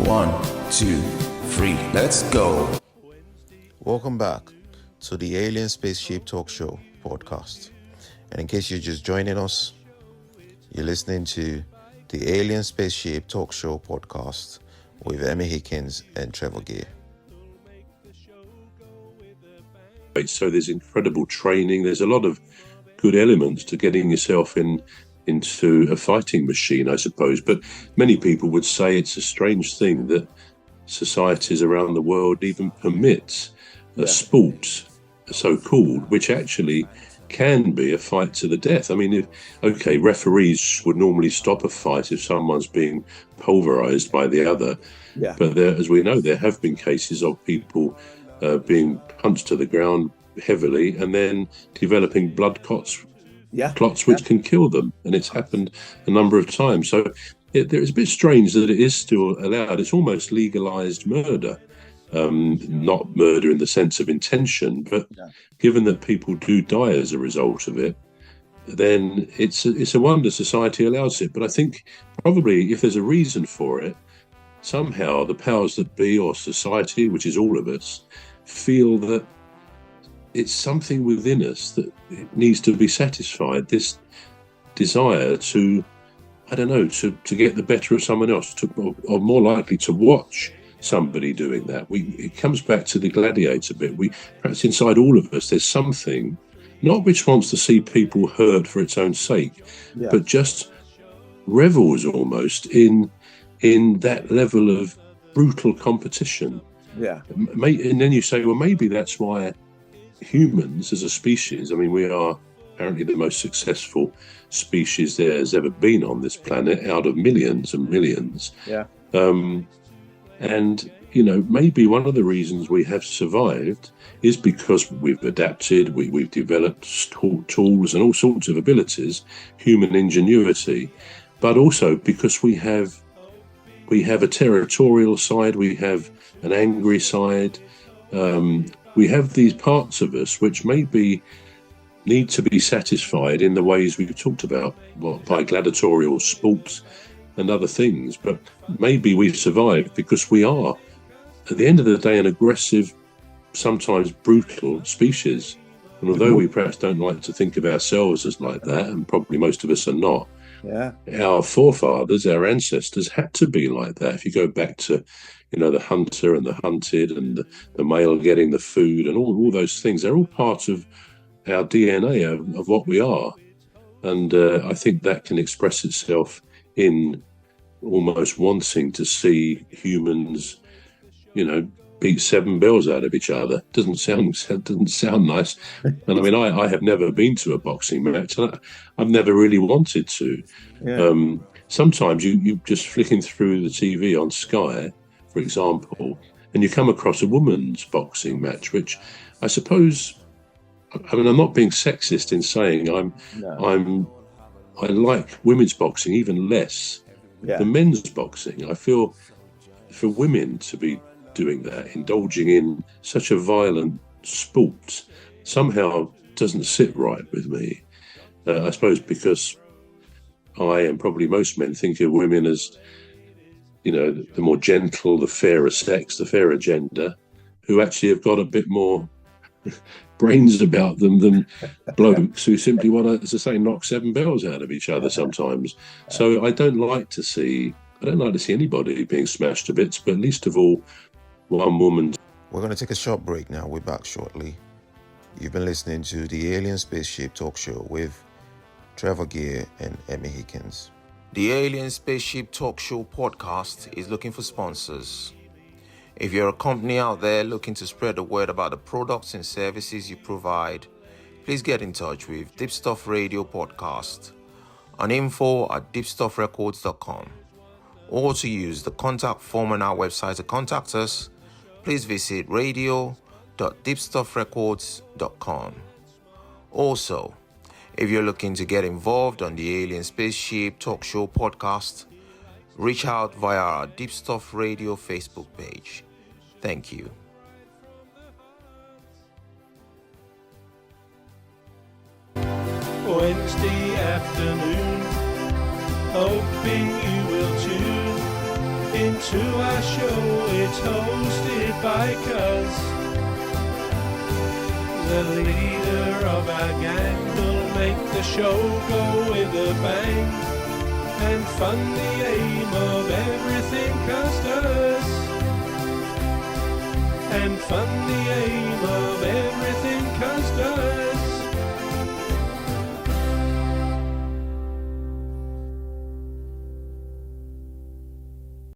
1, 2, 3, let's go. Welcome back to the Alien Spaceship Talk Show podcast. And in case you're just joining us, you're listening to the Alien Spaceship Talk Show podcast with Emmy, Hikins and Trevor. So there's incredible training. There's a lot of good elements to getting yourself into a fighting machine, I suppose. But many people would say it's a strange thing that societies around the world even permit a sport, so-called, which actually can be a fight to the death. I mean, referees would normally stop a fight if someone's being pulverized by the other. Yeah. But as we know, there have been cases of people being punched to the ground heavily and then developing blood clots which can kill them. And it's happened a number of times. So it's a bit strange that it is still allowed. It's almost legalized murder. Not murder in the sense of intention, but given that people do die as a result of it, then it's a wonder society allows it. But I think probably if there's a reason for it, somehow the powers that be or society, which is all of us, feel that it's something within us that it needs to be satisfied. This desire to, to get the better of someone else, or more likely to watch somebody doing that. It comes back to the gladiator bit. Perhaps inside all of us, there's something, not which wants to see people hurt for its own sake, but just revels almost in that level of brutal competition. Yeah. And then you say, well, maybe that's why humans as a species, I mean, we are apparently the most successful species there has ever been on this planet out of millions and millions. Yeah. And, maybe one of the reasons we have survived is because we've adapted, we've developed tools and all sorts of abilities, human ingenuity, but also because we have a territorial side, we have an angry side, we have these parts of us which maybe need to be satisfied in the ways we've talked about, by gladiatorial sports and other things. But maybe we've survived because we are, at the end of the day, an aggressive, sometimes brutal species. And although we perhaps don't like to think of ourselves as like that, and probably most of us are not, our forefathers, our ancestors had to be like that. If you go back to, the hunter and the hunted and the male getting the food and all those things, they're all part of our DNA, of what we are. And I think that can express itself in almost wanting to see humans, beat seven bells out of each other. Doesn't sound nice. And I mean, I have never been to a boxing match. I've never really wanted to. Yeah. Sometimes you just flicking through the TV on Sky, for example, and you come across a women's boxing match, which I suppose, I mean, I'm not being sexist in saying I like women's boxing even less than men's boxing. I feel for women to be doing that, indulging in such a violent sport, somehow doesn't sit right with me. I suppose because I, and probably most men, think of women as, the more gentle, the fairer sex, the fairer gender, who actually have got a bit more brains about them than blokes who simply want to, as I say, knock seven bells out of each other sometimes. So I don't like to see anybody being smashed to bits, but least of all, one woman. We're going to take a short break now. We're back shortly. You've been listening to the Alien Spaceship Talk Show with Trevor and Emmy Hikins. The Alien Spaceship Talk Show podcast is looking for sponsors. If you're a company out there looking to spread the word about the products and services you provide, please get in touch with Deepstuff Radio Podcast on info@deepstuffrecords.com, or to use the contact form on our website to contact us, please visit radio.deepstuffrecords.com. Also, if you're looking to get involved on the Alien Spaceship Talk Show podcast, reach out via our Deepstuff Radio Facebook page. Thank you. Wednesday afternoon, hoping you will tune into our show. It's hosted by Cuz, the leader of our gang. Will make the show go with a bang and fund the aim of everything Cuz does, and fund the aim of